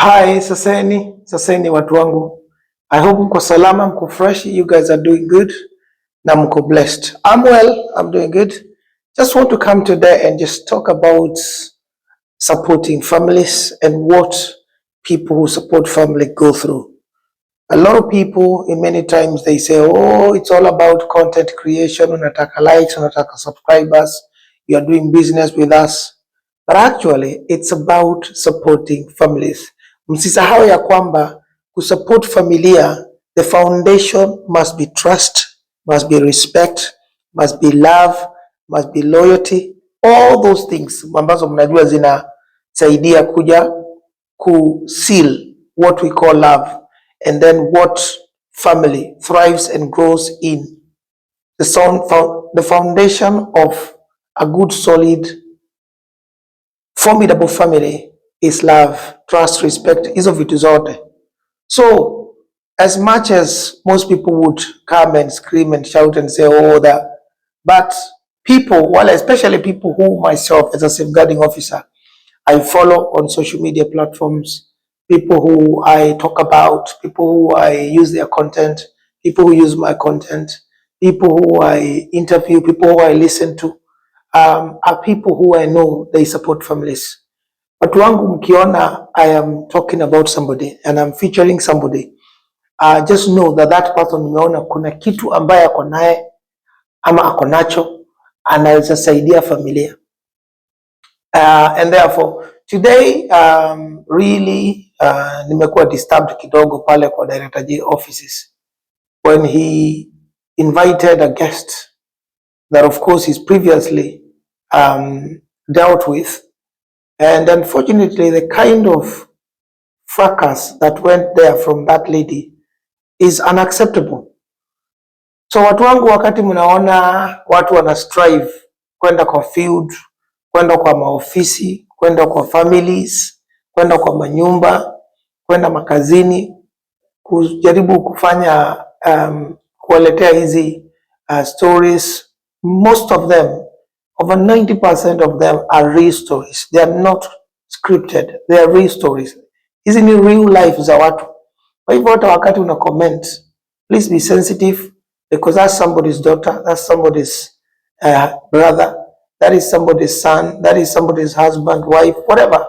Hi, saseni watu wangu. I hope mko salama, mko fresh. You guys are doing good. Na mko blessed. I'm well, I'm doing good. Just want to come today and just talk about supporting families and what people who support family go through. A lot of people, in many times, they say, oh, it's all about content creation, unataka likes, unataka subscribers, you're doing business with us. But actually, it's about supporting families. Msisahau ya kwamba kusupport familia, the foundation must be trust, must be respect, must be love, must be loyalty. All those things ambazo mnajua zinasaidia kuja seal what we call love, and then what family thrives and grows in. The foundation of a good, solid, formidable family is love, trust, respect, hizo vitu zote. So as much as most people would come and scream and shout and say oh that, but people, well, especially people who myself as a safeguarding officer, I follow on social media platforms, people who I talk about, people who I use their content, people who use my content, people who I interview, people who I listen to, are people who I know they support families. Watu wangu mkiona I am talking about somebody and I'm featuring somebody, just know that that person nimeona kuna kitu ambaye ako naye ama ako nacho anaweza saidia familia. And therefore today really nimekuwa disturbed kidogo pale kwa Director J offices when he invited a guest that of course he's previously dealt with, and unfortunately the kind of fracas that went there from that lady is unacceptable. So watu wangu, wakati mnaona watu wana strive kwenda kwa field, kwenda kwa maofisi, kwenda kwa families, kwenda kwa manyumba, kwenda makazini, kujaribu kufanya kuwaletea hizi stories, most of them, over 90% of them are real stories. They are not scripted. They are real stories. Hizi ni real life za watu. Kwa hivyo hata wakati una comment, please be sensitive, because that's somebody's daughter, that's somebody's brother, that is somebody's son, that is somebody's husband, wife, whatever.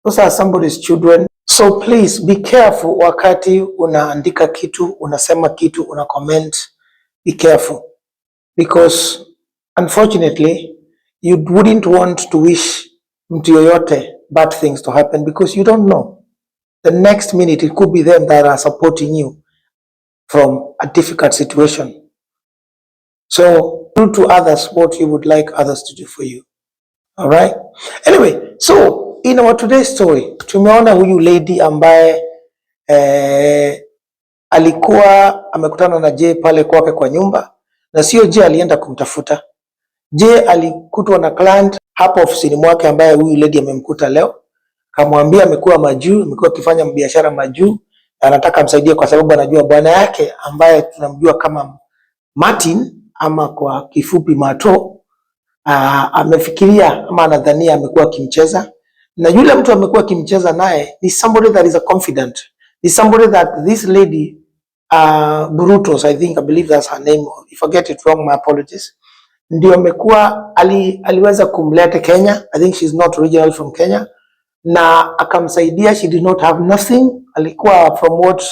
Those are somebody's children. So please be careful wakati unaandika kitu, unasema kitu, una comment. Be careful, because unfortunately you wouldn't want to wish mtu yoyote bad things to happen, because you don't know. The next minute it could be them that are supporting you from a difficult situation. So do to others what you would like others to do for you. All right? Anyway, so in our today's story, tumeona huyu lady ambaye alikuwa amekutana na J pale kwake kwa nyumba, na sio J alienda kumtafuta. J alikutwa na client hapo ofisini mwake ambaye huyu lady amemkuta leo. Kamwambia amekuwa majuu, amekuwa akifanya biashara majuu, anataka amsaidie kwa sababu anajua bwana yake ambaye tunamjua kama Martin ama kwa kifupi Mato, amefikiria ama anadhania amekuwa akimcheza, na yule mtu amekuwa akimcheza naye ni somebody that is a confidant, is somebody that this lady Brutus, I believe that's her name, if I get it wrong my apologies, ndio amekuwa aliweza kumleta Kenya. I think she's not originally from Kenya, na akamsaidia. She did not have nothing. Alikuwa from what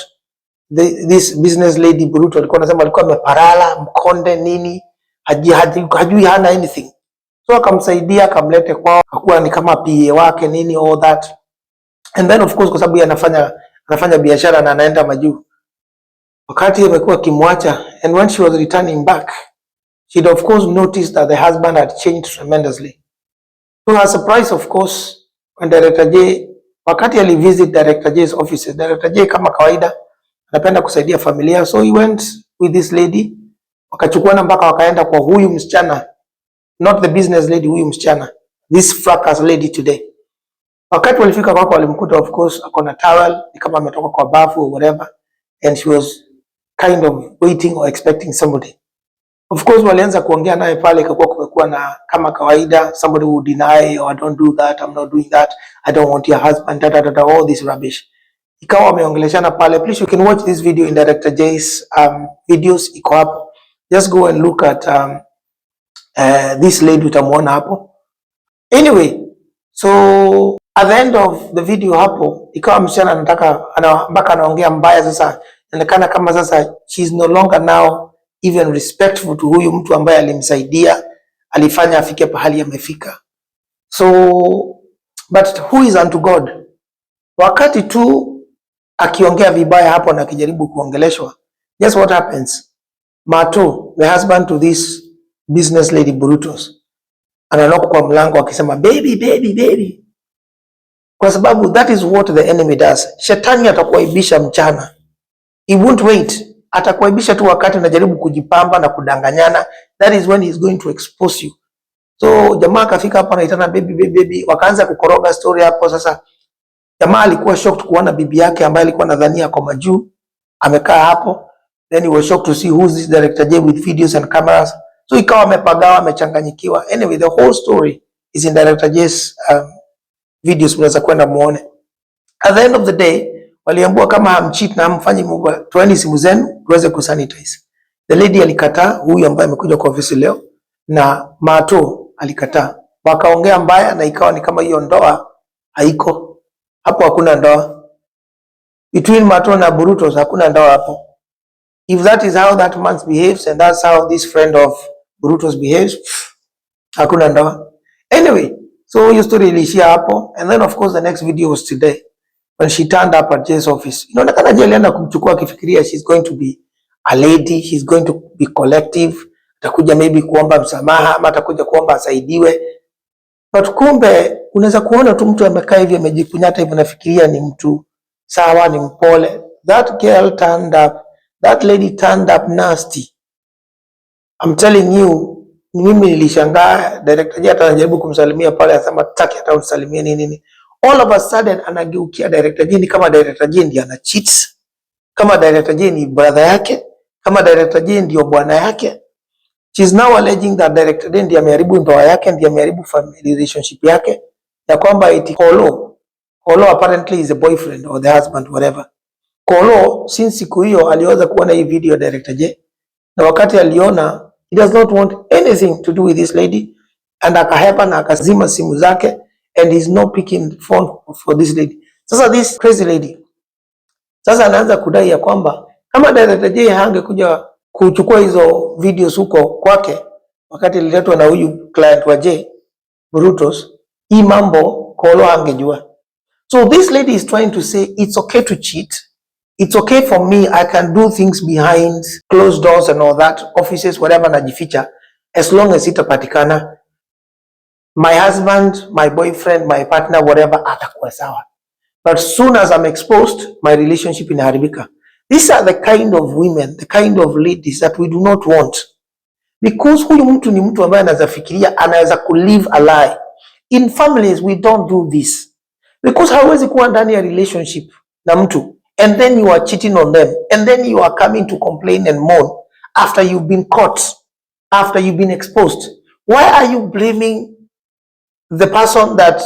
this business lady Bruto alikuwa anasema, alikuwa ameparala mkonde nini, hajui hana anything. So akamsaidia, akamlete kwao, akakuwa ni kama PA wake nini, all that. And then of course kwa sababu anafanya biashara na anaenda majuu, wakati amekuwa kimwacha, and when she was returning back, she'd of course noticed that the husband had changed tremendously. To her surprise, of course, when Director J, wakati alivisit Director J's offices, Director J kama kawaida anapenda kusaidia familia, so he went with this lady, wakachukuana mpaka wakaenda kwa huyu msichana, not the business lady, huyu msichana, this fracas lady today. Wakati walifika kwako walimkuta of course akona towel, ni kama ametoka kwa bafu or whatever, and she was kind of waiting or expecting somebody. Of course walianza kuongea naye pale, ikakuwa kulikuwa na kama kawaida, somebody would deny, or I don't do that, I'm not doing that, I don't want your husband, all this rubbish. Ikawa wameongeleshana pale. Please, you can watch this video in Director J's videos, ikiwapa. Just go and look at this lady utamuona hapo. Anyway, so at the end of the video hapo, ikawa msichana anataka mpaka anaongea mbaya. Sasa inaonekana kama sasa she's no longer now even respectful to huyu mtu ambaye alimsaidia, alifanya afike pahali amefika. So but who is unto God? Wakati tu akiongea vibaya hapo na akijaribu kuongeleshwa, guess what happens? Mato, the husband to this business lady Brutus, ananoka kwa mlango akisema baby baby baby, kwa sababu that is what the enemy does. Shetani atakuaibisha mchana, he won't wait, atakuaibisha tu wakati unajaribu kujipamba na kudanganyana. That is when he is going to expose you. So jamaa akafika hapa anaitana baby baby baby, wakaanza kukoroga story hapo. Sasa jamaa alikuwa shocked kuona bibi yake ambaye alikuwa nadhania kwa majuu amekaa hapo. Then he was shocked to see who's this Director J with videos and cameras. So ikawa amepagawa, amechanganyikiwa. Anyway, the whole story is in Director J's videos, mnaweza kwenda muone. At the end of the day, waliambiwa kama hamcheat na hamfanyi mambo, toeni simu zenu tuweze kusanitize. The lady alikataa, huyu ambaye amekuja kwa ofisi leo, na Mato alikataa. Wakaongea mbaya na ikawa ni kama hiyo ndoa haiko. Hapo hakuna ndoa. Between Mato na Brutus hakuna ndoa hapo. If that is how that man behaves and that's how this friend of Brutus behaves, hakuna ndoa. Anyway, so your story ilishia hapo, and then of course the next video was today when she turned up at Jay's office. Inaonekana Jay alienda kumchukua akifikiria she's going to be a lady, she's going to be collective, atakuja maybe kuomba msamaha ama atakuja kuomba asaidiwe. But kumbe unaweza kuona tu mtu amekaa hivi amejikunyata hivi, nafikiria ni mtu sawa, ni mpole. That girl turned up, that lady turned up nasty. I'm telling you, mimi nilishangaa. Director J atajaribu kumsalimia pale, asema taki hata umsalimie nini. All of a sudden anageukia Director J ni kama Director J ndiye ana cheat, kama Director J ni brother yake, kama Director J ndio bwana yake. She's now alleging that Director J ndiye ameharibu ndoa yake, ndiye ameharibu family relationship yake, ya kwamba eti Kolo apparently is a boyfriend or the husband whatever. Kolo since siku hiyo aliweza kuona hii video Director J, na wakati aliona he does not want anything to do with this lady, and akahepa na akazima simu zake, and he's not picking phone for this lady. Sasa this crazy lady sasa anaanza kudai ya kwamba kama Director J hangekuja kuchukua hizo videos huko kwake wakati ililetwa na huyu client wa J Brutus, hii mambo Kolo hangejua. So this lady is trying to say it's okay to cheat. It's okay for me, I can do things behind closed doors and all that, offices, whatever najificha, as long as itapatikana. My husband, my boyfriend, my partner, whatever, atakuwa sawa. But soon as I'm exposed, my relationship inaharibika. These are the kind of women, the kind of ladies that we do not want. Because huyu mtu ni mtu ambaye anaweza fikiria, anaweza kulive a lie. In families, we don't do this. Because hawezi kuwa ndani ya relationship na mtu, and then you are cheating on them, and then you are coming to complain and moan after you've been caught, after you've been exposed. Why are you blaming the person that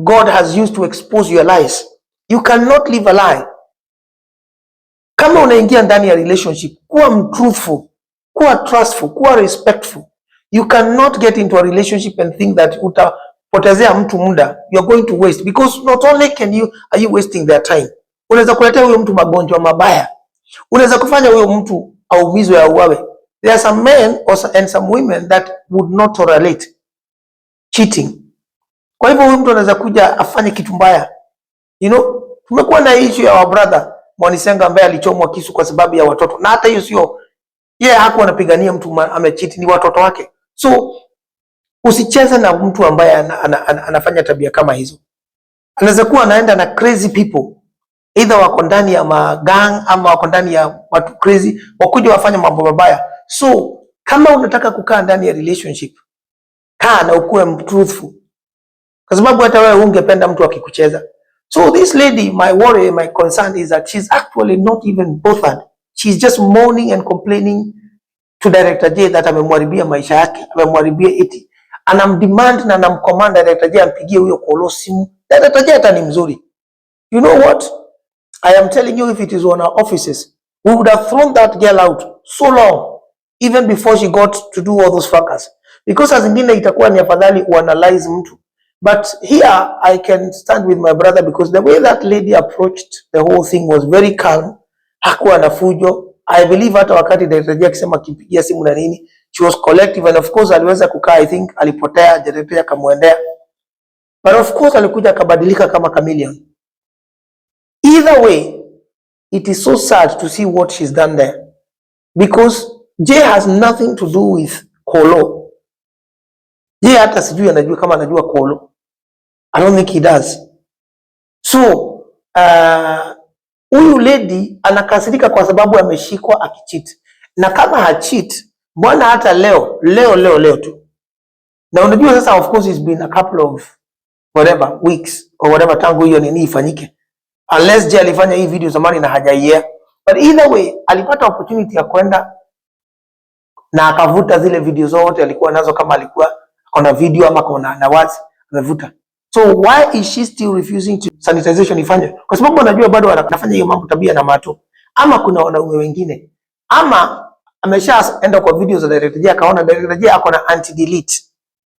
God has used to expose your lies? You cannot live a lie. Kama unaingia ndani ya relationship, kuwa truthful, kuwa trustful, kuwa respectful. You cannot get into a relationship and think that utapotezea mtu muda. You are going to waste, because not only are you wasting their time, unaweza kuletea huyo mtu magonjwa mabaya. Unaweza kufanya huyo mtu aumizwe au auawe. There are some men and some women that would not tolerate cheating. Kwa hivyo huyo mtu anaweza kuja afanye kitu mbaya. Tumekuwa na issue ya brother Mwanisenga ambaye alichomwa kisu kwa sababu ya watoto. Na hata hiyo sio yeye, hakuwa anapigania mtu amecheat, ni watoto wake. So usicheze na mtu ambaye anafanya tabia kama hizo. Anaweza kuwa anaenda na crazy people, either wako ndani ya magang ama wako ndani ya watu crazy, wakuja wafanya mambo mabaya. So kama unataka kukaa ndani ya relationship, kaa na ukuwe truthful, kwa sababu hata wewe ungependa mtu akikucheza. So this lady, my worry, my concern is that she's actually not even bothered. She's just moaning and complaining to Director J that amemharibia maisha yake, amemharibia eti. Anamdemand na anamcommand Director J ampigie huyo Kolo simu. Director J hata ni mzuri. You know what? I am telling you, if it is on our offices, we would have thrown that girl out so long, even before she got to do all those fracas. Because as zingine itakuwa ni afadhali uanalyze mtu. But here I can stand with my brother because the way that lady approached the whole thing was very calm. Hakuwa na fujo. I believe hata wakati Director J akisema kipigia simu na nini, she was collective, and of course aliweza kukaa, I think alipotea, Director J akamwendea. But of course alikuja akabadilika kama chameleon. Either way, it is so sad to see what she's done there, because Jay has nothing to do with Kolo. Jay hata sijui anajua kama anajua Kolo. I don't think he does. So, huyu lady anakasirika kwa sababu ameshikwa akicheat. Na kama hacheat, mbona hata leo tu. Na unajua sasa, of course it's been a couple of whatever weeks or whatever tangu hiyo nini ifanyike. Unless Jay alifanya hii video zamani na hajaiya. But either way, alipata opportunity ya kwenda na akavuta zile video zote alikuwa nazo, kama alikuwa kuna video ama kuna na words amevuta. So why is she still refusing to sanitization ifanye? Kwa sababu anajua bado anafanya hiyo mambo tabia na mato. Ama kuna wanaume wengine. Ama ameshaenda kwa video za Director J akaona Director J ako na anti delete.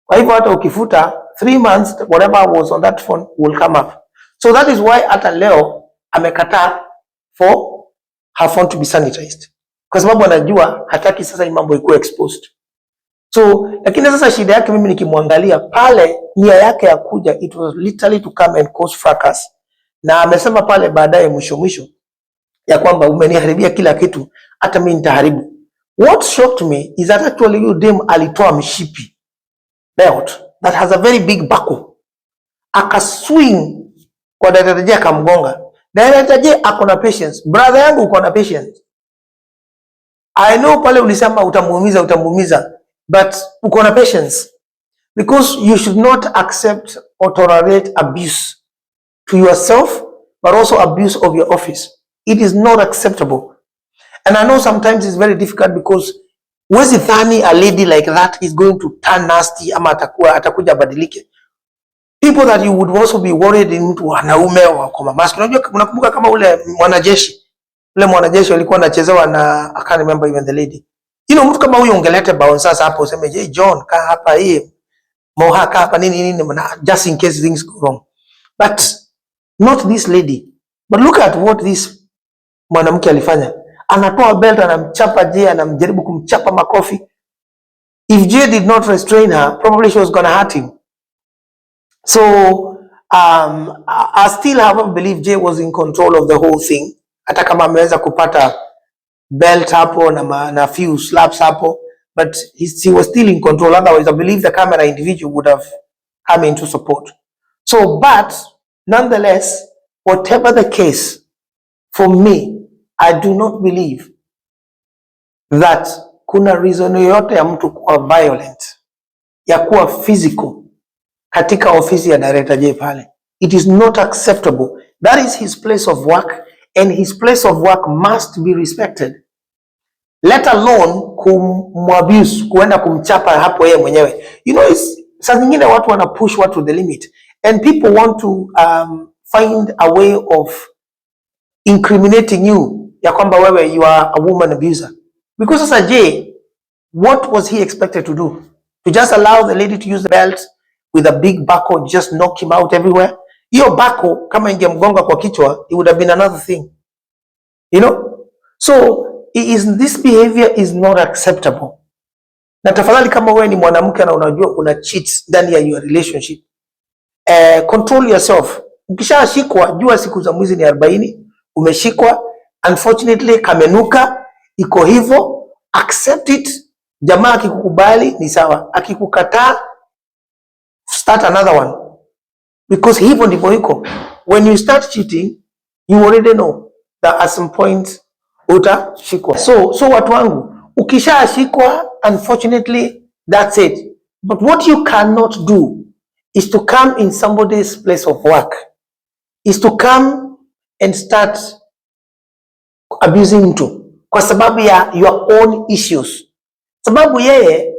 Kwa hivyo hata ukifuta 3 months whatever was on that phone will come up. So that is why hata leo amekataa for her phone to be sanitized. Kwa sababu anajua hataki sasa hii mambo ikuwe exposed. So lakini sasa shida yake mimi nikimwangalia pale, nia yake ya kuja it was literally to come and cause fracas. Na amesema pale baadaye mwisho ya kwamba umeniharibia kila kitu, hata mimi nitaharibu. What shocked me is that actually you dem alitoa mshipi belt that has a very big buckle. Akaswing kwa Director J akamgonga. Director J ako na patience. Brother yangu uko na patience. I know pale ulisema utamuumiza, but uko na patience. Because you should not accept or tolerate abuse to yourself, but also abuse of your office. It is not acceptable. And I know sometimes it's very difficult because wezi thani a lady like that is going to turn nasty ama atakuja badilike. People that you would also be worried into wanaume wako mamaski. Unajua unakumbuka kama ule mwanajeshi alikuwa anachezewa na I can't remember even the lady. You know, mtu kama huyo ungelete bouncers hapo useme hey John kaa hapa hii Moha kaa hapa nini just in case things go wrong. But not this lady. But look at what this mwanamke alifanya. Anatoa belt anamchapa Jay, anamjaribu kumchapa makofi. If Jay did not restrain her, probably she was going to hurt him. So I still haven't believed Jay was in control of the whole thing. Hata kama ameweza kupata belt hapo na few slaps hapo, but he was still in control. Otherwise, I believe the camera individual would have come into support. So, but nonetheless, whatever the case, for me, I do not believe that kuna reason yoyote ya mtu kuwa violent, ya kuwa physical katika ofisi ya Director J pale. It is not acceptable. That is his place of work, and his place of work must be respected. Let alone kumabuse, kuenda kumchapa hapo yeye mwenyewe. You know, saa zingine watu wana push watu to the limit, and people want to find a way of incriminating you, ya kwamba wewe you are a woman abuser. Because sasa Jay, what was he expected to do? To just allow the lady to use the belt with a big buckle, just knock him out everywhere? Hiyo buckle kama ingemgonga kwa kichwa, it would have been another thing. You know? So this behavior is not acceptable. Na tafadhali kama wewe ni mwanamke na unajua una cheat ndani ya your relationship, control yourself. Ukishashikwa, jua siku za mwizi ni 40, umeshikwa, unfortunately kamenuka, iko hivyo, accept it. Jamaa akikukubali ni sawa, akikukataa start another one. Because hivyo ndivyo iko. When you start cheating, you already know that at some point utashikwa. So watu wangu, ukishashikwa, unfortunately that's it. But what you cannot do is to come in somebody's place of work, is to come and start abusing mtu kwa sababu ya your own issues. sababu yeye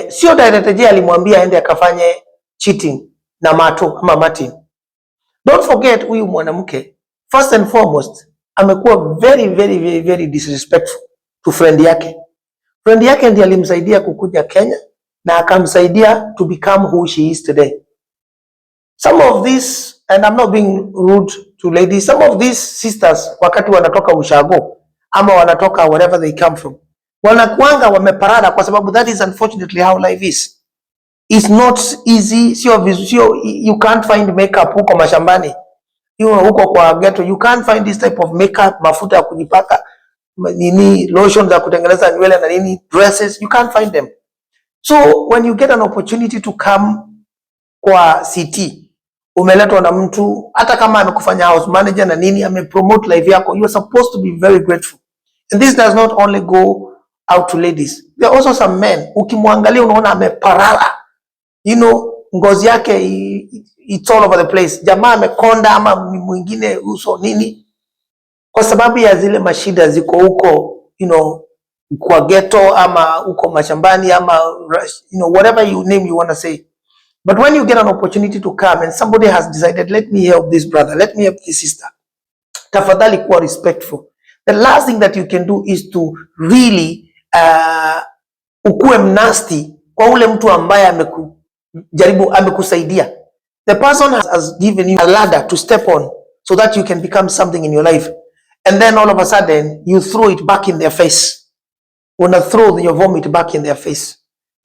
sio director J alimwambia aende akafanye cheating na Mato ama Martin. Don't forget huyu mwanamke first and foremost amekuwa very disrespectful to friend yake. Friend yake ndiye alimsaidia kukuja Kenya na akamsaidia to become who she is today. Some of these, and I'm not being rude to ladies, some of these sisters wakati wanatoka ushago ama wanatoka wherever they come from, wanakuanga wameparada kwa sababu that is unfortunately how life is. It's not easy, sio you can't find makeup huko mashambani. Huko kwa ghetto you can't find this type of makeup, mafuta ya kujipaka, nini, lotion za kutengeneza nywele na nini, dresses, you can't find them. So when you get an opportunity to come kwa CT, umeletwa na mtu hata kama amekufanya house manager na nini, amepromote life yako, you are supposed to be very grateful. And this does not only go out to ladies, there are also some men. Ukimwangalia unaona ameparala, ngozi yake it's all over the place. Jamaa amekonda ama mwingine uso nini, kwa sababu ya zile mashida ziko huko, kwa ghetto ama huko mashambani ama whatever you name you want to say. But when you get an opportunity to come and somebody has decided, let me help this brother, let me help this sister, tafadhali kuwa respectful. The last thing that you can do is to really ukue mnasti kwa ule mtu ambaye amekusaidia. The person has given you a ladder to step on so that you can become something in your life. And then all of a sudden you throw it back in their face. Una throw your vomit back in their face.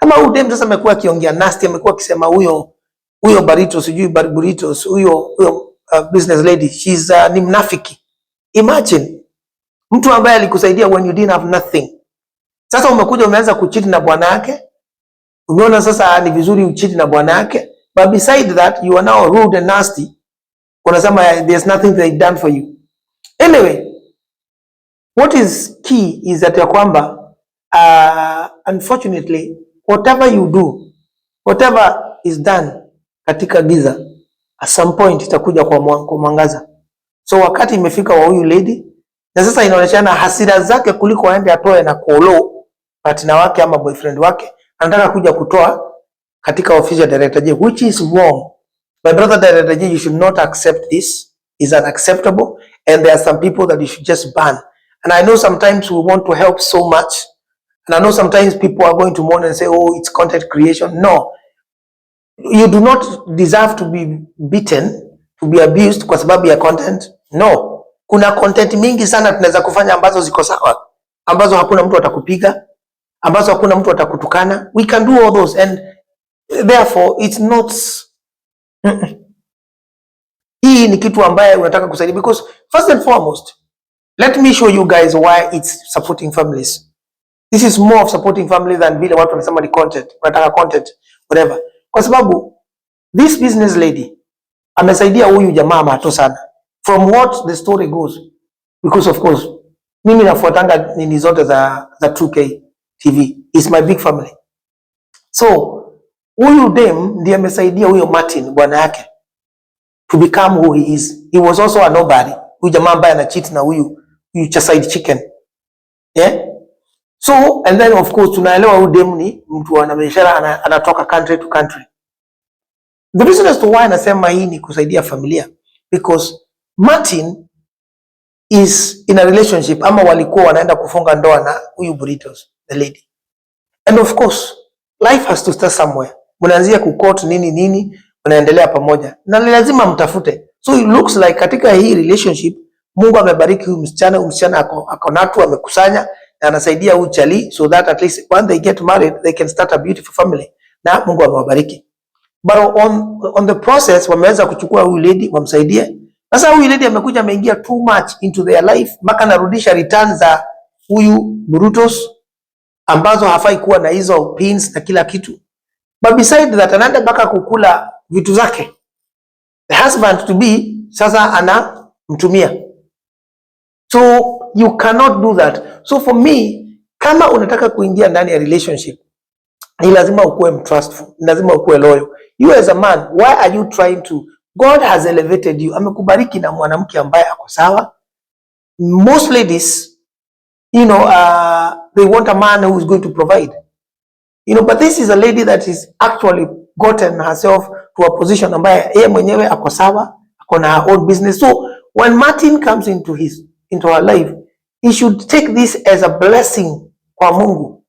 Kama udem sasa amekuwa akiongea nasty, amekuwa akisema huyo burritos, sijui burritos, huyo business lady, she's ni mnafiki. Imagine mtu ambaye alikusaidia when you didn't have nothing. Sasa umekuja umeanza kucheat na bwana yake. Umeona sasa ni vizuri ucheat na bwana yake. But beside that, you are now rude and nasty. Unasema there's nothing they've done for you. Anyway, what is key is that ya kwamba unfortunately, whatever you do, whatever is done katika giza, at some point itakuja kwa mwangaza. So wakati imefika wa huyu lady, na sasa inaonekana hasira zake kuliko aende atoe na kolo partner wake ama boyfriend wake, anataka kuja kutoa katika official director J, which is wrong. My brother director J, you should not accept this. It's unacceptable, and there are some people that you should just ban. And I know sometimes we want to help so much, and I know sometimes people are going to mourn and say, oh, it's content creation. No, you do not deserve to be beaten, to be abused kwa sababu ya content. No, kuna content mingi sana tunaweza kufanya ambazo ziko sawa, ambazo hakuna mtu atakupiga, ambazo hakuna mtu atakutukana. We can do all those, and therefore it's not hii ni kitu ambaye unataka kusaidia, because first and foremost, let me show you guys why it's supporting families. This is more of supporting family than vile watu wanasema ni content, unataka content, whatever. Kwa sababu this business lady amesaidia huyu jamaa mato sana, from what the story goes, because of course mimi nafuatanga nini zote za TruekTV, is my big family. So huyu dem ndiye amesaidia huyo Martin bwana yake to become who he is. He was also a nobody. Huyu jamaa ambaye ana cheat na huyu chaside chicken. Yeah? So, and then of course tunaelewa huyu dem ni mtu ana biashara, anatoka country to country. The reason as to why nasema hii ni kusaidia familia, because Martin is in a relationship ama walikuwa wanaenda kufunga ndoa na huyu burritos, the lady. And of course, life has to start somewhere. Mnaanzia kukot nini, mnaendelea pamoja. Na lazima mtafute. So it looks like katika hii relationship, Mungu amebariki huyu msichana ako natu amekusanya na anasaidia huyu chali, so that at least when they get married, they can start a beautiful family. Na Mungu amewabariki. But on the process, wameweza kuchukua huyu lady, wamsaidie. Sasa huyu lady amekuja ameingia too much into their life, mpaka narudisha returns za huyu burritos ambazo hafai kuwa na hizo pins na kila kitu. But beside that, anaenda mpaka kukula vitu zake. The husband to be sasa anamtumia. So you cannot do that. So for me, kama unataka kuingia ndani ya relationship, ni lazima ukuwe trustful, ni lazima ukuwe loyal. You as a man, why are you trying to? God has elevated you. Amekubariki na mwanamke ambaye ako sawa. Most ladies they want a man who is going to provide. But this is a lady that is actually gotten herself to a position ambaye yeye mwenyewe ako sawa, ako na her own business. So when Martin comes into her life, he should take this as a blessing kwa Mungu.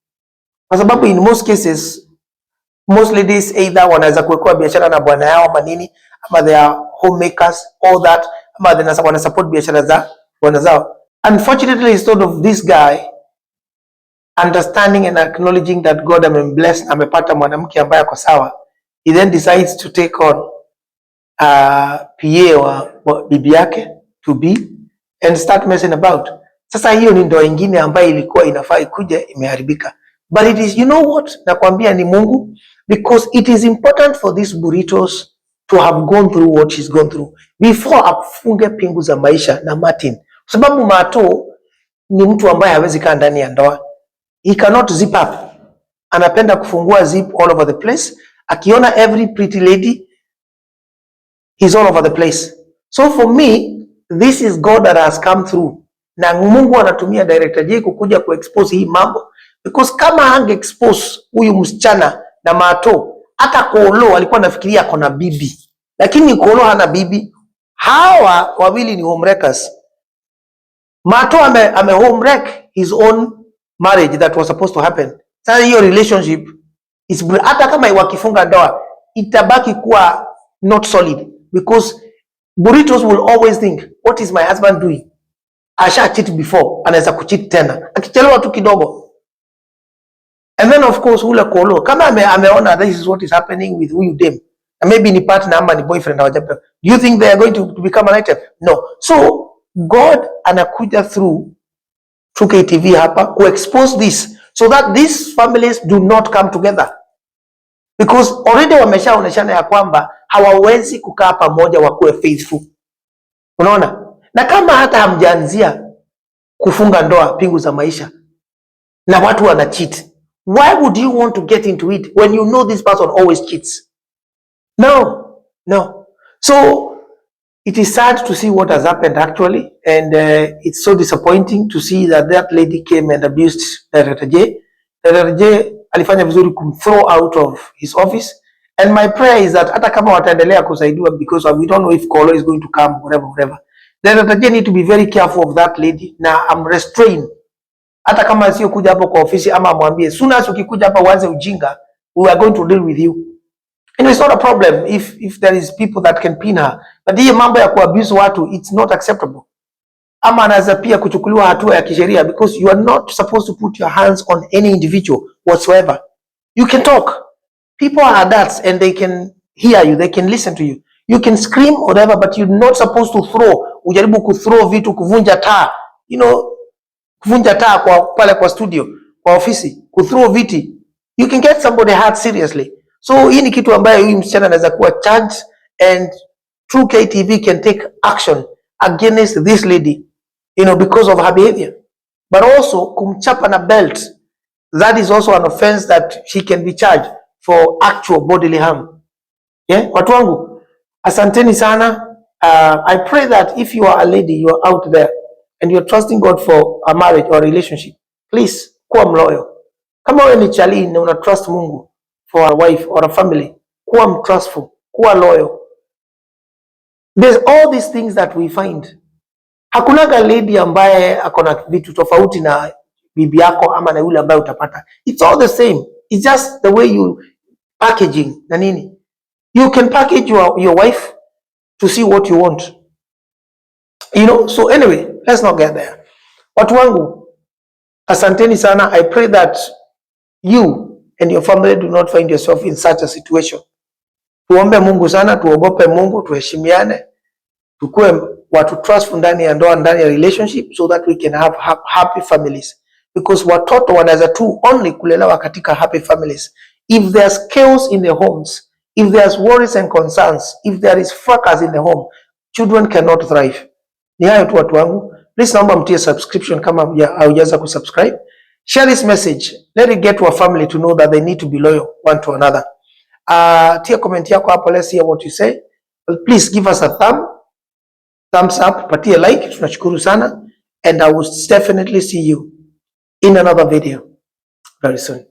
Kwa sababu in most cases, most ladies either wanaweza kuwekwa biashara na bwana yao ama nini, ama they are homemakers, all that, ama wana support biashara za bwana zao. Unfortunately, instead of this guy understanding and acknowledging that God amembless, amepata mwanamke ambaye ako sawa, he then decides to take on PA wa bibi yake to be and start messing about. Sasa hiyo ni ndoa ingine ambayo ilikuwa inafaa ikuje, imeharibika. But it is, what? Nakwambia ni Mungu, because it is important for these burritos to have gone through what she's gone through before afunge pingu za maisha na Martin. Kwa sababu Mato ni mtu ambaye hawezi kaa ndani ya ndoa. He cannot zip up. Anapenda kufungua zip all over the place. Akiona every pretty lady, he's all over the place. So for me, this is God that has come through. Na Mungu anatumia Director J kukuja kuexpose hii mambo. Because kama hange expose huyu msichana na Mato, hata Kolo alikuwa anafikiria ako na bibi. Lakini Kolo hana bibi. Hawa wawili ni homewreckers. Mato ame homewreck his own marriage that was supposed to happen. Sasa hiyo relationship is, hata kama wakifunga ndoa itabaki kuwa not solid, because burritos will always think, what is my husband doing? Asha cheat before, anaweza kucheat tena akichelewa tu kidogo. And then of course ule Kolo kama ameona this is what is happening with huyu dem, and maybe ni partner ama ni boyfriend hawajapewa, do you think they are going to become an item? No. So God anakuja through TruekTV hapa ku expose this so that these families do not come together, because already wameshaoneshana ya kwamba hawawezi kukaa pamoja wakuwe faithful. Unaona? Na kama hata hamjaanzia kufunga ndoa pingu za maisha na watu wana cheat, why would you want to get into it when you know this person always cheats? No. So it is sad to see what has happened actually, and it's so disappointing to see that lady came and abused Director J. Director J alifanya vizuri throw out of his office, and my prayer is that hata kama wataendelea kusaidiwa, because we don't know if Kolo is going to come, whatever. Director J need to be very careful of that lady. Na I'm restrained. Hata kama sio kuja hapo kwa ofisi ama amwambie, soon as ukikuja hapa uanze ujinga, we are going to deal with you. And it's not a problem if there is people that can pin her. But hii mambo ya kuabuse watu, it's not acceptable. Ama anaweza pia kuchukuliwa hatua ya kisheria, because you are not supposed to put your hands on any individual whatsoever. You can talk. People are adults and they can hear you, they can listen to you. You can scream whatever, but you're not supposed to throw. Ujaribu kuthrow vitu, kuvunja taa. Kuvunja taa pale kwa studio, kwa ofisi, kuthrow viti. You can get somebody hurt seriously. So hii ni kitu ambayo huyu msichana anaweza kuwa charged, and TruekTV can take action against this lady, because of her behavior. But also kumchapa na belt, that is also an offense that she can be charged for actual bodily harm. Yeah, watu wangu, asanteni sana. I pray that if you are a lady, you are out there and you're trusting God for a marriage or a relationship, please kuwa mloyo. Kama wewe ni chali na una trust Mungu for a wife or a family, kuwa mtrustful, kuwa loyal. There's all these things that we find. Hakunaga lady ambaye akona vitu tofauti na bibi yako ama na yule ambaye utapata. It's all the same. It's just the way you packaging na nini. You can package your wife to see what you want. So anyway, let's not get there. Watu wangu, asanteni sana. I pray that you and your family do not find yourself in such a situation. Tuombe Mungu sana, tuogope Mungu, tuheshimiane, tukue watu trustful ndani ya ndoa, ndani ya relationship, so that we can have happy families. Because watoto wanaweza tu only kulelewa katika happy families. If there's chaos in the homes, if there's worries and concerns, if there is fracas in the home, children cannot thrive. Ni hayo tu watu wangu. Please naomba mtie subscription kama haujaanza kusubscribe. Share this message. Let it get to a family to know that they need to be loyal one to another. Tia comment yako hapo, let's hear what you say. But please give us a thumbs up, patia like, tunashukuru sana, and I will definitely see you in another video very soon.